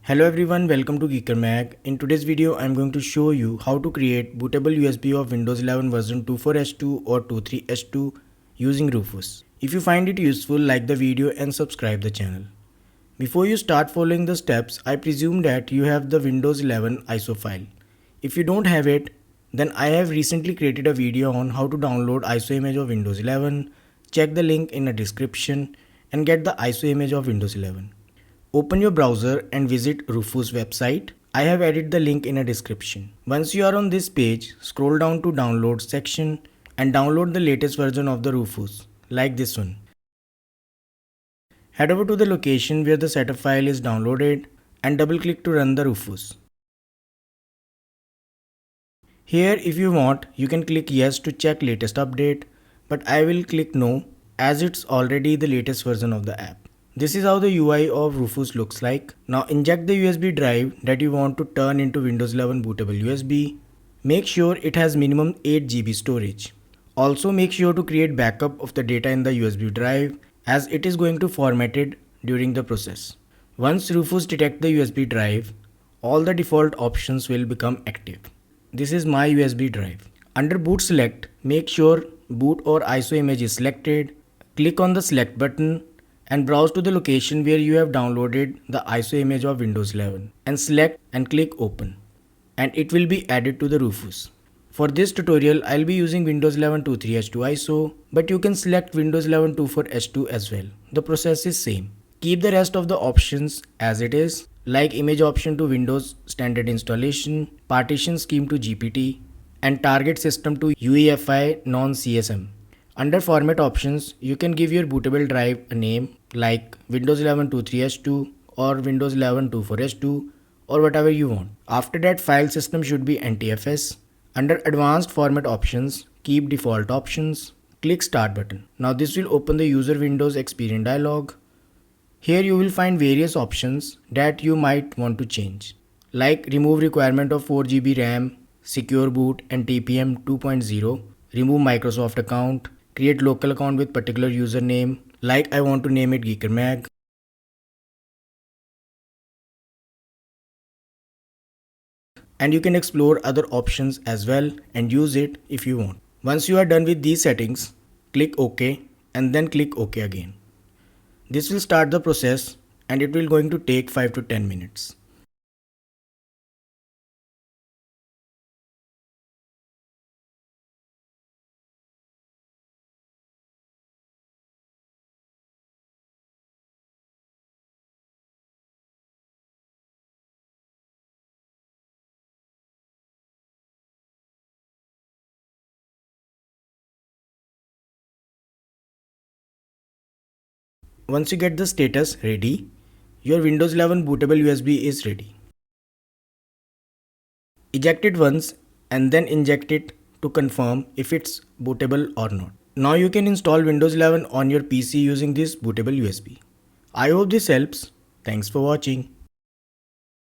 Hello everyone, welcome to Geeker Mag. In today's video, I am going to show you how to create bootable USB of Windows 11 version 24H2 or 23H2 using Rufus. If you find it useful, like the video and subscribe the channel. Before you start following the steps, I presume that you have the Windows 11 ISO file. If you don't have it, then I have recently created a video on how to download ISO image of Windows 11. Check the link in the description and get the ISO image of Windows 11. Open your browser and visit Rufus website. I have added the link in a description. Once you are on this page, scroll down to download section and download the latest version of the Rufus, like this one. Head over to the location where the setup file is downloaded and double click to run the Rufus. Here if you want, you can click yes to check latest update, but I will click no as it's already the latest version of the app. This is how the UI of Rufus looks like. Now inject the USB drive that you want to turn into Windows 11 bootable USB. Make sure it has minimum 8 GB storage. Also make sure to create backup of the data in the USB drive as it is going to format it during the process. Once Rufus detects the USB drive, all the default options will become active. This is my USB drive. Under boot select, make sure boot or ISO image is selected. Click on the select button and browse to the location where you have downloaded the ISO image of Windows 11 and select and click open, and it will be added to the Rufus. For this tutorial, I'll be using Windows 11 23H2 ISO, but you can select Windows 11 24H2 as well. The process is same. Keep the rest of the options as it is, like image option to Windows standard installation, partition scheme to GPT, and target system to UEFI non-CSM. Under format options, you can give your bootable drive a name like Windows 11 23H2 or Windows 11 24H2 or whatever you want. After that, file system should be NTFS. Under advanced format options, keep default options. Click start button. Now this will open the user Windows experience dialog. Here you will find various options that you might want to change, like remove requirement of 4 GB RAM, secure boot and TPM 2.0, remove Microsoft account, create local account with particular username, like I want to name it Geeker Mag. And you can explore other options as well and use it if you want. Once you are done with these settings, click OK and then click OK again. This will start the process and it will going to take 5 to 10 minutes. Once you get the status ready, your Windows 11 bootable USB is ready. Eject it once and then inject it to confirm if it's bootable or not. Now you can install Windows 11 on your PC using this bootable USB. I hope this helps. Thanks for watching.